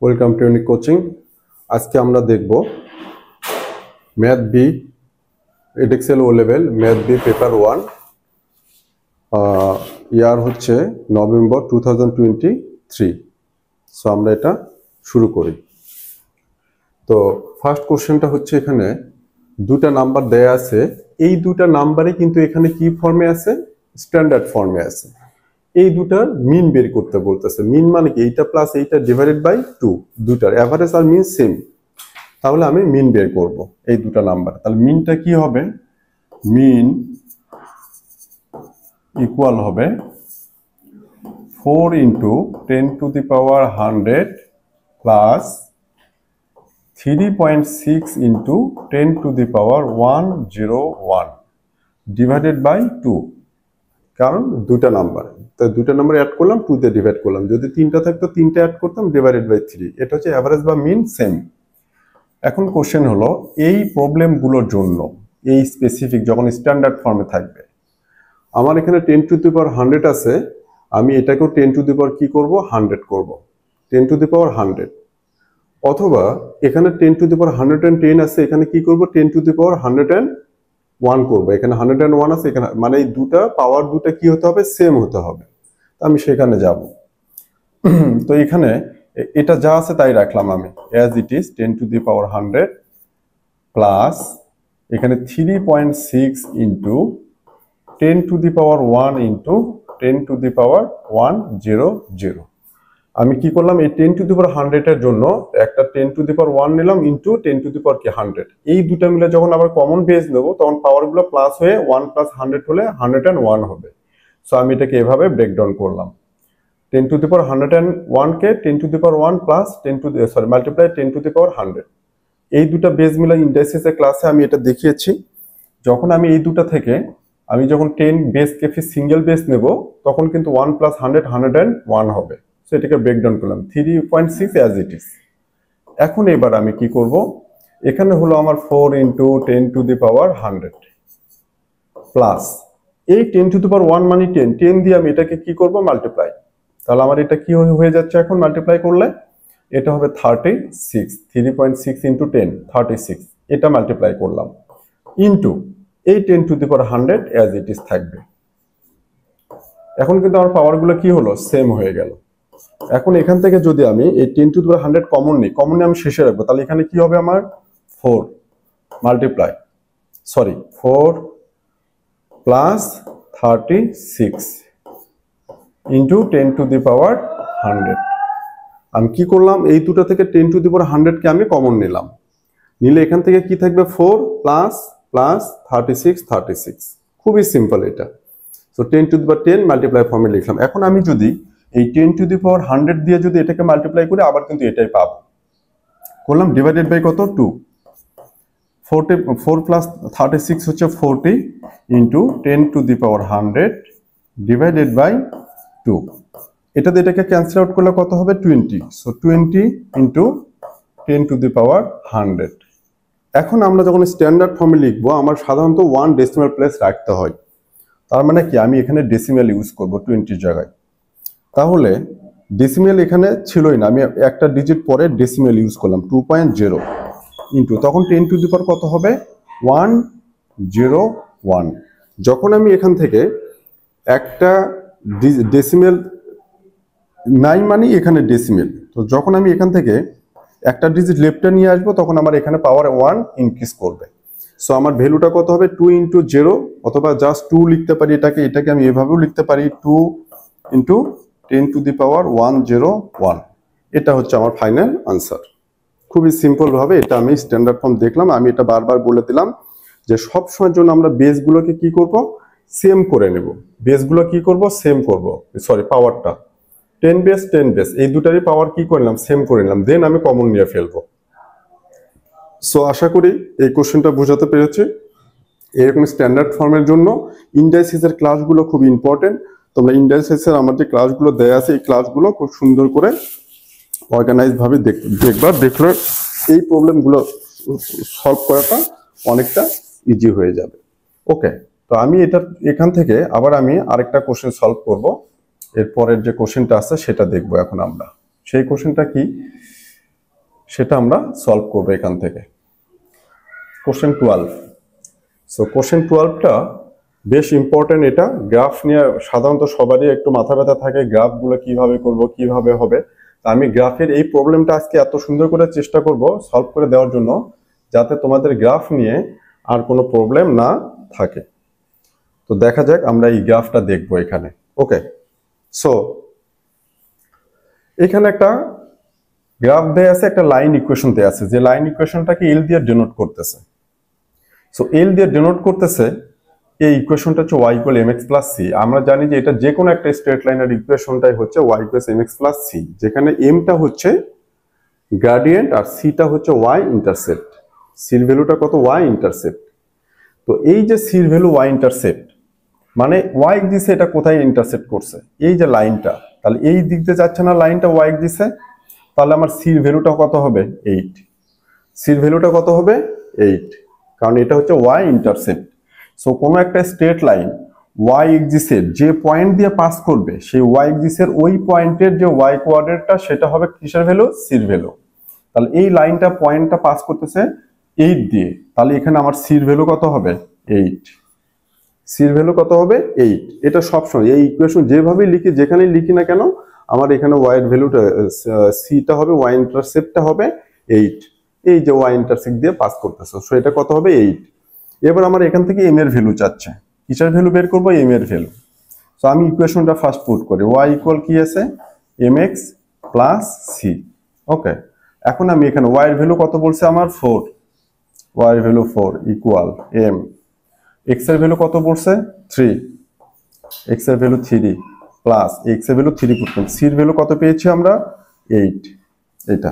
Welcome to unique coaching. আজকে আমরা দেখব ম্যাথ বি এডেক্সেল ও লেভেল ম্যাথ বি পেপার 1, ইয়ার হচ্ছে নভেম্বর 2023। সো আমরা এটা শুরু করি। তো ফার্স্ট কোশ্চেনটা হচ্ছে, এখানে দুটা নাম্বার দেয়া আছে। এই দুটা নাম্বারে কিন্তু এখানে কি ফর্মে আছে? স্ট্যান্ডার্ড ফর্মে আছে। এই দুটার মিন বের করতে বলতেছে। মিন মানে কি? এইটা প্লাস এইটা ডিভাইডেড বাই 2, দুটার এভারেজ আর মিন সেম। তাহলে আমি মিন বের করব এই দুটা নাম্বার। তাহলে মিনটা কি হবে? মিন ইকুয়াল হবে 4 into 10 to the power 100 plus 3.6 into 10 to the power 101 divided by 2। কারণ দুটা নাম্বার, তাই দুটা নাম্বার অ্যাড করলাম, 2 দিয়ে ডিভাইড করলাম। যদি তিনটা থাকতো তিনটা অ্যাড করতাম, ডিভাইডেড বাই 3। এটা হচ্ছে অ্যাভারেজ বা মিন সেম। এখন কোশ্চেন হলো, এই প্রবলেমগুলোর জন্য এই স্পেসিফিক যখন স্ট্যান্ডার্ড ফর্মে থাকবে, আমার এখানে 10 টু দি পাওয়ার 100 আছে, আমি এটাকেও 10 টু দি পাওয়ার কি করব? 100 করব, 10 টু দি পাওয়ার 100। অথবা এখানে 10 টু দি পাওয়ার 110 আছে, এখানে কি করব? 10 টু দি পাওয়ার 101 করবো। এখানে 101 আছে, এখানে মানে এই দুটা পাওয়ার দুটা কি হতে হবে? সেম হতে হবে। আমি সেখানে যাব। তো এখানে এটা যা আছে তাই রাখলাম আমি, as it is 10 to the power 100 plus এখানে 3.6 into 10 to the power 1 into 10 to the power 100। আমি কি করলাম? এই 10 টু দি পাওয়ার 100 এর জন্য একটা 10 টু দি পাওয়ার 1 নিলাম ইন্টু 10 টু দি পাওয়ার কি 100। এই দুটা মিলে যখন আবার কমন বেস নেব, তখন পাওয়ারগুলো প্লাস হয়ে 1 প্লাস 100 হলে 101 হবে। সো আমি এটাকে এভাবে ব্রেকডাউন করলাম। 10 টু দি পাওয়ার 101 কে 10 to the power 1 plus 10 to multiply 10 to the power 100। এই দুটা বেস মিলে ইন্ডাইসেসের ক্লাসে আমি এটা দেখিয়েছি। যখন আমি এই দুটা থেকে আমি যখন 10 বেস কে সিঙ্গেল বেস নেব, তখন কিন্তু 1 প্লাস 100 101 হবে। সো এটাকে ব্রেকডাউন করলাম 3.6 অ্যাজ ইট ইজ। এখন এবার আমি কি করব? এখানে হলো আমার 4 into 10 to the power 100 plus এই 10 টু দি পাওয়ার 1 মানে 10 দিয়ে আমি এটাকে কি করব? মাল্টিপ্লাই। তাহলে আমার এটা কি হয়ে যাচ্ছে এখন মাল্টিপ্লাই করলে? এটা হবে 36, 3.6 ইন্টু 10 36। এটা মাল্টিপ্লাই করলাম ইন্টু এই 10 to the power 100 as it is থাকবে। এখন কিন্তু আমার পাওয়ারগুলো কি হলো? সেম হয়ে গেল। এখন এখান থেকে যদি আমি এই 10 টু দি পাওয়ার 100 কমন নিই, কমন নিয়ে আমি শেষে রাখবো, তাহলে এখানে কি হবে আমার? 4 plus 36 into 10 to the power 100। আমি কি করলাম? এই দুটো থেকে 10 টু দি পাওয়ার 100 কে আমি কমন নিলাম। নিলে এখান থেকে কি থাকবে? 4 প্লাস প্লাস 36। খুবই সিম্পল এটা। So 10 to the power 10 multiply ফর্মে লিখলাম। এখন আমি যদি এই 10 টু দি পাওয়ার 100 দিয়ে যদি এটাকে মাল্টিপ্লাই করি, আবার কিন্তু এটাই পাবো। করলাম ডিভাইডেড বাই কত? 2। 4 প্লাস 36 হচ্ছে 40 into 10 to the power 100 divided by 2। এটাতে এটাকে ক্যান্সেল আউট করলে কত হবে? 20। So 20 into 10 to the power 100। এখন আমরা যখন স্ট্যান্ডার্ড ফর্মে লিখবো, আমার সাধারণত 1 ডেসিমাল প্লেস রাখতে হয়। তার মানে কি? আমি এখানে ডেসিমাল ইউজ করব 20 জায়গায়। তাহলে ডেসিমাল এখানে ছিলই না, আমি একটা ডিজিট পরে ডেসিমাল ইউজ করলাম 2.0 ইন্টু, তখন 10 টু দি পাওয়ার কত হবে? 101। যখন আমি এখান থেকে একটা ডেসিমাল নাই মানে এখানে ডেসিমেল, তো যখন আমি এখান থেকে একটা ডিজিট লেফটে নিয়ে আসবো, তখন আমার এখানে পাওয়ার 1 ইনক্রিজ করবে। সো আমার ভ্যালুটা কত হবে? 2 ইন্টু 0, অথবা জাস্ট 2 লিখতে পারি। এটাকে আমি এভাবেও লিখতে পারি, 2 ইন্টু 10 টু দি পাওয়ার 101। এটা হচ্ছে আমার ফাইনাল আনসার। খুবই সিম্পল ভাবে এটা আমি স্ট্যান্ডার্ড ফর্ম দেখলাম। আমি এটা বারবার বলে দিলাম যে সব সময়ের জন্য আমরা বেসগুলোকে কি করব? সেম করে নেব। বেসগুলো কি করব? সেম করব। পাওয়ারটা 10 বেস 10 বেস এই দুটারই পাওয়ার কি করলাম? সেম করে নিলাম, দেন আমি কমন নিয়ে ফেলবো। সো আশা করি এই কোশ্চেনটা বোঝাতে পেরেছি। এরকম স্ট্যান্ডার্ড ফর্মের জন্য ইন্ডাইসিসের ক্লাসগুলো খুব ইম্পর্টেন্ট। তোমরা ইন্ডাইসিসের আমার যে ক্লাসগুলো দেয়া আছে, এই ক্লাসগুলো খুব সুন্দর করে অর্গানাইজ ভাবে দেখবা। দেখলে এই প্রবলেমগুলো সলভ করাটা অনেকটা ইজি হয়ে যাবে। ওকে, তো আমি এখান থেকে আবার আমি আরেকটা কোশ্চেন সলভ করব। এরপরের যে কোশ্চেনটা আছে সেটা দেখবো এখন আমরা। সেই কোশ্চেনটা কি? সেটা আমরা সলভ করবো এখান থেকে। কোশ্চেন 12। সো কোশ্চেন 12টা বেশ ইম্পর্টেন্ট। এটা গ্রাফ নিয়ে সাধারণত সবারই একটু মাথা ব্যথা থাকে, গ্রাফগুলো কিভাবে করব, কিভাবে হবে। আমি গ্রাফের এই প্রবলেমটা আজকে এত সুন্দর করে চেষ্টা করব সলভ করে দেওয়ার জন্য, যাতে তোমাদের গ্রাফ নিয়ে আর কোনো প্রবলেম না থাকে। তো দেখা যাক আমরা এই গ্রাফটা দেখবো এখানে। ওকে, সো এখানে একটা গ্রাফ দেয়া আছে, একটা লাইন ইকুয়েশন দেয়া আছে, যে লাইন ইকুয়েশনটাকে এল দিয়ে ডিনোট করতেছে। সো এল দিয়ে ডিনোট করতেছে, এই ইকুয়েশনটা হচ্ছে y equal mx plus c। আমরা জানি যে এটা যে কোনো একটা স্ট্রেট লাইনের ইকুয়েশনটাই হচ্ছে y equal mx plus c, যেখানে mটা হচ্ছে গ্রেডিয়েন্ট আর cটা হচ্ছে y ইন্টারসেপ্ট। সির ভ্যালুটা কত? y intercept. তো এই যে সির ভ্যালু y ইন্টারসেপ্ট, মানে y দিছে, এটা কোথায় ইন্টারসেপ্ট করছে? এই যে লাইনটা, তাহলে এই দিক দিয়ে যাচ্ছে না লাইনটা, y দিছে, তাহলে আমার সির ভ্যালুটা কত হবে? 8। সির ভ্যালুটা কত হবে? 8, কারণ এটা হচ্ছে y ইন্টারসেপ্ট। সো কোনো একটা স্ট্রেট লাইন y এক্সিসের যে পয়েন্ট দিয়ে পাস করবে, সেই y এক্সিসের ওই পয়েন্টের যে y কোঅর্ডিনেটটা, সেটা হবে কিসের ভ্যালু? সির ভ্যালু। তাহলে এই লাইনটা পয়েন্টটা পাস করতেছে 8 দিয়ে, তাহলে এখানে আমার সির ভ্যালু কত হবে? 8। সির ভ্যালু কত হবে? 8। এটা সবসময় এই ইকুয়েশন যেভাবে লিখি, যেখানেই লিখি না কেন, আমার এখানে y এর ভ্যালুটা সিটা হবে, y ইন্টারসেপ্টটা হবে 8। এই যে y ইন্টারসেপ্ট দিয়ে পাস করতেছে, সো এটা কত হবে? 8। এবার আমার এখান থেকে m এর ভ্যালু চাচ্ছে। কিসের ভ্যালু বের করব? m এর ভ্যালু। সো আমি ইকুয়েশনটা ফার্স্ট পুট করি, y ইকুয়াল কি আছে? mx plus c। ওকে, এখন আমি এখানে y এর ভ্যালু কত বলছে আমার? 4। y এর ভ্যালু 4 ইকুয়াল m। x এর ভ্যালু কত বলছে? 3। x এর ভ্যালু 3 প্লাস x এর ভ্যালু 3 পুট করব। c এর ভ্যালু কত পেয়েছি আমরা? 8। এটা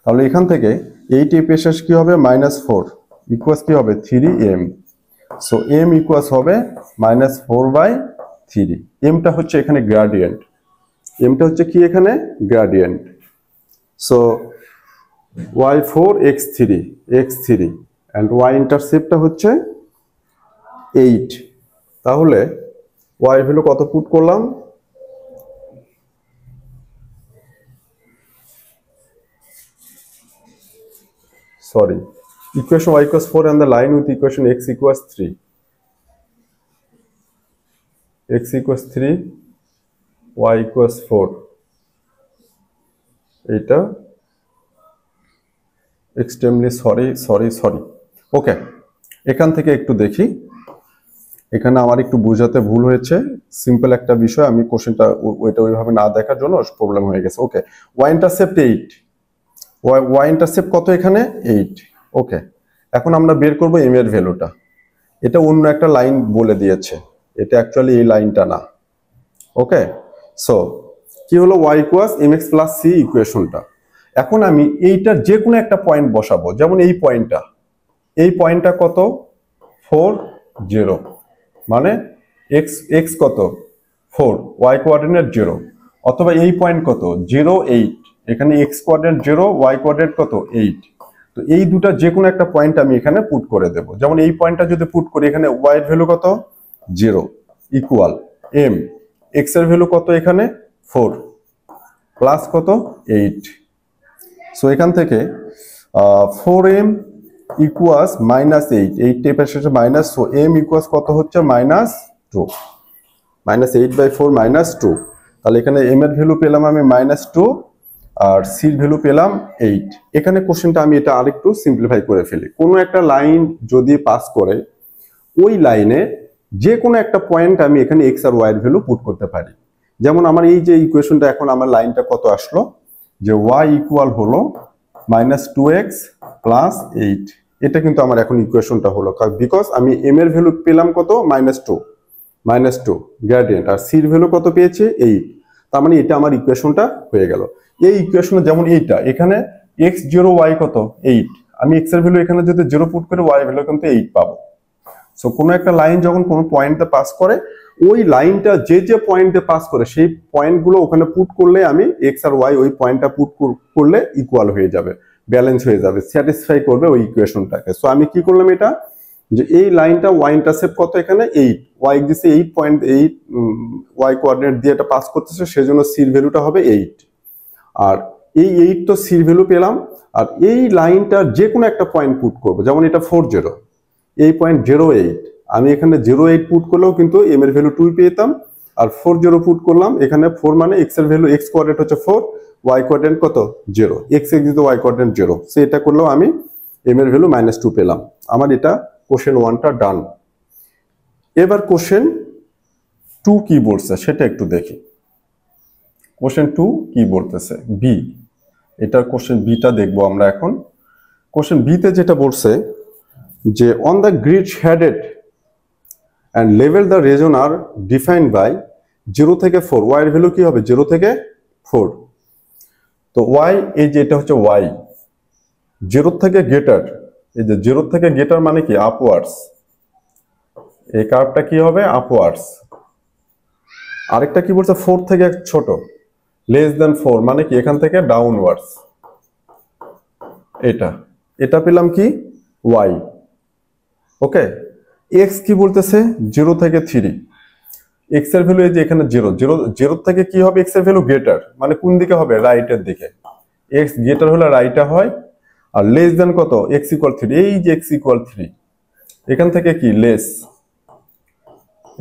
তাহলে এখান থেকে 8 এ পেশ কি হবে? -4 ইকুয়ালস কি হবে? 3m। সো m ইকুয়ালস হবে -4/3। mটা হচ্ছে এখানে গ্রেডিয়েন্ট, mটা হচ্ছে কি এখানে? Gradient. So y4 x3 and y ইন্টারসেপ্টটা হচ্ছে 8। তাহলে y এর ভ্যালু কত পুট করলাম? Sorry, equation y equals 4 and the line with equation x equals 3. x equals 3, y equals 4. এটা extremely sorry. ওকে, এখান থেকে একটু দেখি, এখানে আমার একটু বোঝাতে ভুল হয়েছে। সিম্পল একটা বিষয়, আমি কোশ্চেনটা ওইটা ওইভাবে না দেখার জন্য প্রবলেম হয়ে গেছে। ওকে, y ইন্টারসেপ্ট 8, y ইন্টারসেপ্ট কত এখানে? 8। ওকে, এখন আমরা বের করব m এর ভ্যালুটা। এটা অন্য একটা লাইন বলে দিয়েছে, এটা অ্যাকচুয়ালি এই লাইনটা না। ওকে, সো কি হলো? y equals mx plus c ইকুয়েশনটা। এখন আমি এইটার যে কোনো একটা পয়েন্ট বসাবো, যেমন এই পয়েন্টটা কত? 4 0, মানে x কত? 4, y কোঅর্ডিনেট 0। অথবা এই পয়েন্ট কত? 0 8, এখানে x কোঅর্ডিনেট 0, y কোঅর্ডিনেট কত? 8। তো এই দুটা যে কোনো একটা পয়েন্ট আমি এখানে পুট করে দেব। যেমন এই পয়েন্টটা যদি পুট করি, এখানে y এর ভ্যালু কত? 0 ইকুয়াল m, x এর ভ্যালু কত এখানে? 4 প্লাস কত? 8। সো এখান থেকে 4m ইকুয়ালস -8, 8 টেপের শেষে মাইনাস, সো m ইকুয়ালস কত হচ্ছে? -2, -8/4 -2। তাহলে এখানে m এর ভ্যালু পেলাম আমি -2 আর c এর ভ্যালু পেলাম 8। এখানে কোশ্চেনটা আমি এটা আরেকটু সিম্পলিফাই করে ফেলি। কোনো একটা লাইন যদি পাস করে, ওই লাইনে যে কোনো একটা পয়েন্ট আমি এখানে x আর y এর ভ্যালু পুট করতে পারি। যেমন আমার এই যে ইকুয়েশনটা, এখন আমার লাইনটা কত আসলো? যে y ইকুয়াল হলো -2x প্লাস 8। এটা কিন্তু আমার এখন ইকুয়েশনটা হলো, বিকজ আমি m এর ভ্যালু পেলাম কত? -2 গ্রেডিয়েন্ট, আর c এর ভ্যালু কত পেয়েছে? 8। তার মানে এটা আমার ইকুয়েশনটা হয়ে গেল। এই ইকুয়েশনে যেমন এইটা, এখানে x 0 y কত? 8। আমি x এর ভ্যালু এখানে যদি 0 পুট করি, y এর ভ্যালু কিন্তু 8 পাবো। সো কোনো একটা লাইন যখন কোনো পয়েন্টে পাস করে, ওই লাইনটা যে পয়েন্টে পাস করে, সেই পয়েন্টগুলো ওখানে পুট করলে আমি x আর y ওই পয়েন্টটা পুট করলে ইকুয়াল হয়ে যাবে, ব্যালেন্স হয়ে যাবে, স্যাটিসফাই করবে ওই ইকুয়েশনটাকে। সো আমি কি করলাম? এটা যে এই লাইনটা y ইন্টারসেপ্ট কত এখানে? 8, y দিছে 8.8, y কোঅর্ডিনেট দিয়ে এটা পাস করতেছে, সেজন্য c এর ভ্যালুটা হবে 8। আর এই 8 তো c এর ভ্যালু পেলাম, আর এই লাইনটার যে কোনো একটা পয়েন্ট পুট করবো, যেমন এটা 40, এই পয়েন্ট 08, আমি এখানে 08 পুট করলেও কিন্তু এম এর ভ্যালু 2 পেতাম। আর 40 পুট করলাম, এখানে 4 মানে এক্স এর ভ্যালু, এক্স কোঅর্ডিনেট হচ্ছে 4, ওয়াই কোঅর্ডিনেট কত 0, এক্স এক্স দিতে ওয়াই কোঅর্ডিনেট 0, সো এটা করলেও আমি এম এর ভ্যালু -2 পেলাম। আমার এটা কোশ্চেন 1টা ডান। এবার কোশ্চেন 2 কি বলছে সেটা একটু দেখি। কোশ্চেন 2 কি বলতেছে, বি, এটার কোশ্চেন বিটা দেখবো আমরা এখন। কোশ্চেন বিতে যেটা বলছে যে on the grid headed and level the region are defined by 0 থেকে 4, y এর ভ্যালু কি হবে 0 থেকে 4। তো y, এই যে এটা হচ্ছে y, 0 থেকে গ্রেটার, এই যে 0 থেকে গ্রেটার মানে কি আপওয়ার্ডস, এই কার্ভটা কি হবে আপওয়ার্ডস। আরেকটা কি বলছে 4 থেকে ছোট, লেস দেন 4 মানে কি এখান থেকে ডাউনওয়ার্ডস, এটা পেলাম কি y। ওকে, x কি বলতেছে 0 থেকে 3, x এর ভ্যালু এই যে এখানে 0 থেকে কি হবে x এর ভ্যালু গ্রেটার, মানে কোন দিকে হবে রাইটের দিকে, x গ্রেটার হলে রাইটে হয়। আর লেস দেন কত x ইকুয়াল 3, এই যে x ইকুয়াল 3, এখান থেকে কি লেস,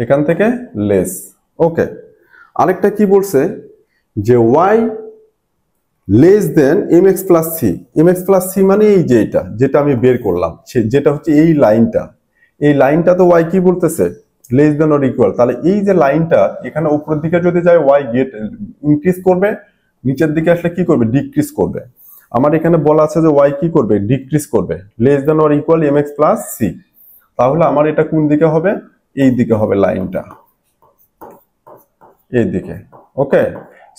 এখান থেকে লেস। ওকে, আরেকটা কি বলছে যে y লেস দেন mx plus c, mx plus c মানে এই যে এটা যেটা আমি বের করলাম, যেটা হচ্ছে এই লাইনটা, এই লাইনটা তো y কি বলতেছে লেস দেন অর ইকুয়াল, তাহলে এই যে লাইনটা এখানে উপরের দিকে যদি যায় y গেট ইনক্রিজ করবে, নিচের দিকে আসলে কি করবে ডিক্রিজ করবে। আমার এখানে বলা আছে যে y কি করবে ডিক্রিজ করবে, less than or equal mx plus c, তাহলে আমার এটা কোন দিকে হবে এই দিকে হবে লাইনটা, এই দিকে। ওকে,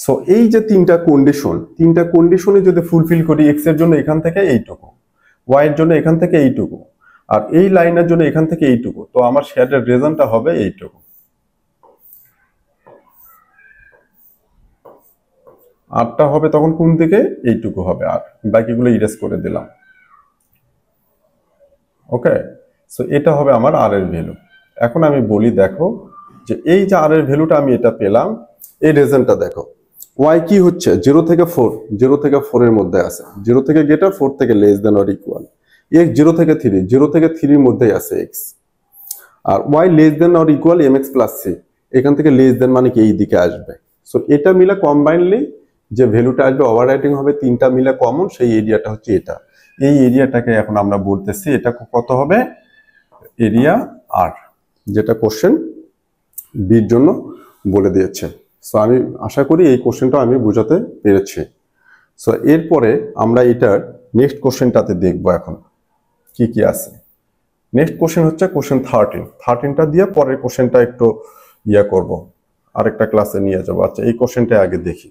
সো এই যে তিনটা কন্ডিশনে যদি ফুলফিল করি, x এর জন্য এখান থেকে এইটুকু, y এর জন্য এখান থেকে এইটুকু, আর এই লাইনের জন্য এখান থেকে এইটুকু, তো আমার শেডের রেজাল্টটা হবে এইটুকু। আরটা হবে তখন কোন দিকে এইটুকু হবে, আর বাকিগুলো ইরেজ করে দিলাম। ওকে, সো এটা হবে আমার আর এর ভ্যালু। এখন আমি বলি দেখো যে এই যে আর এর ভ্যালুটা আমি এটা পেলাম, এই রেজাল্টটা দেখো y কি হচ্ছে 0 থেকে 4, 0 থেকে 4 এর মধ্যে আছে, 0 থেকে গ্রেটার 4 থেকে less than or equal, x 0 থেকে 3, 0 থেকে 3 এর মধ্যেই আছে x, আর y less than or equal mx plus c, এখান থেকে লেস দেন মানে কি এই দিকে আসবে। সো এটা মিলে কম্বাইনলি যে ভ্যালুটা আসবে ওভাররাইটিং হবে, তিনটা মিলে কমন, সেই এরিয়াটা হচ্ছে এটা। এই এরিয়াটাকে এখন আমরা বলতেছি এটা কত হবে এরিয়া আর, যেটা কোশ্চেন বির জন্য বলে দিয়েছে। সো আমি আশা করি এই কোশ্চেনটা আমি বোঝাতে পেরেছি। সো এরপরে আমরা এটার নেক্সট কোশ্চেনটাতে দেখবো এখন কি কি আছে। নেক্সট কোশ্চেন হচ্ছে কোশ্চেন 13টা দিয়ে পরের কোশ্চেনটা একটু ইয়া করব, আরেকটা ক্লাসে নিয়ে যাবো। আচ্ছা, এই কোশ্চেনটা আগে দেখি।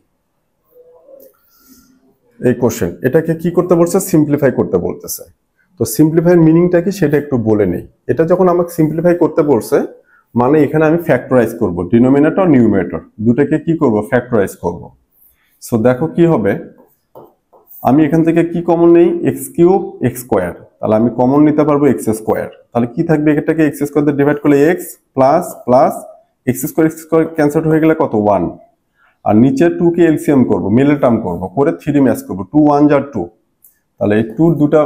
এই কোশ্চেন এটাকে কি করতে বলছে সিম্পলিফাই করতে বলতেছে। তো সিম্পলিফাই মিনিংটা কি সেটা একটু বলে নেই। এটা যখন আমাকে সিম্পলিফাই করতে বলছে মানে এখানে আমি ফ্যাক্টরাইজ করব, ডিনোমিনেটর নিউমারেটর দুটোকে কি করব ফ্যাক্টরাইজ করব। সো দেখো কি হবে, আমি এখান থেকে কি কমন নেই এক্স কিউব এক্স স্কোয়ার, তাহলে আমি কমন নিতে পারবো এক্স স্কোয়ার, তাহলে কি থাকবে এটাকে এক্স স্কোয়ার দিয়ে ডিভাইড করলে x plus plus x square cancel হয়ে গেলে কত 1, আর নিচে 2 কে এলসিএম করব, মিডল টার্ম করব, করে 3 ম্যাচ করব, 2 1 যা 2, তাহলে এই 2 দুটা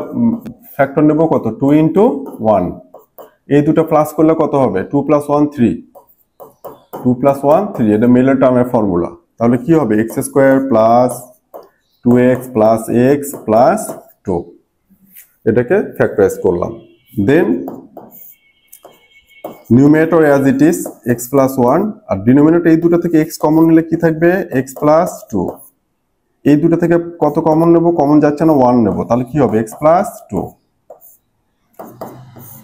ফ্যাক্টর নেব কত 2 ইনটু 1, এই দুটো প্লাস করলে কত হবে 2 + 1 3, 2 + 1 3, এটা মিডল টার্মের ফর্মুলা। তাহলে কি হবে x square plus 2x plus x plus 2, এটাকে ফ্যাক্টরাইজ করলাম। Then numerator as it is x plus 1, আর ডিনোমিনেটর এই দুটো থেকে x কমন নিলে কি থাকবে x প্লাস 2, এই দুটো থেকে কত কমন নেব, কমন যাচ্ছে না 1 নেব, তাহলে কি হবে x প্লাস 2।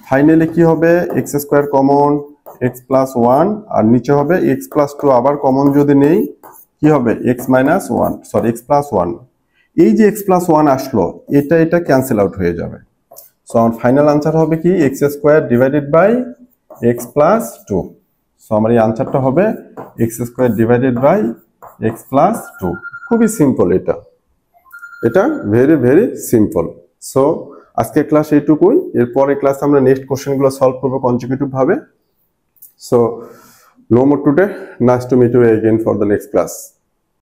ফাইনালি কি হবে x square common x plus 1, আর নিচে হবে x প্লাস 2 আবার কমন যদি নেই কি হবে x minus 1, sorry x plus 1। এই যে x প্লাস 1 আসলো এটা ক্যান্সেল আউট হয়ে যাবে। সো আমার ফাইনাল আনসার হবে কি x square divided by x plus 2। So আমার এই আনসারটা হবে x square divided by x plus 2। খুবই সিম্পল, এটা ভেরি ভেরি সিম্পল। সো আজকের ক্লাস এইটুকুই, এরপরে ক্লাসে আমরা নেক্সট কোশ্চেনগুলো সলভ করবো কনজিকিউটিভ ভাবে। So no more today, nice to meet you again for the next class.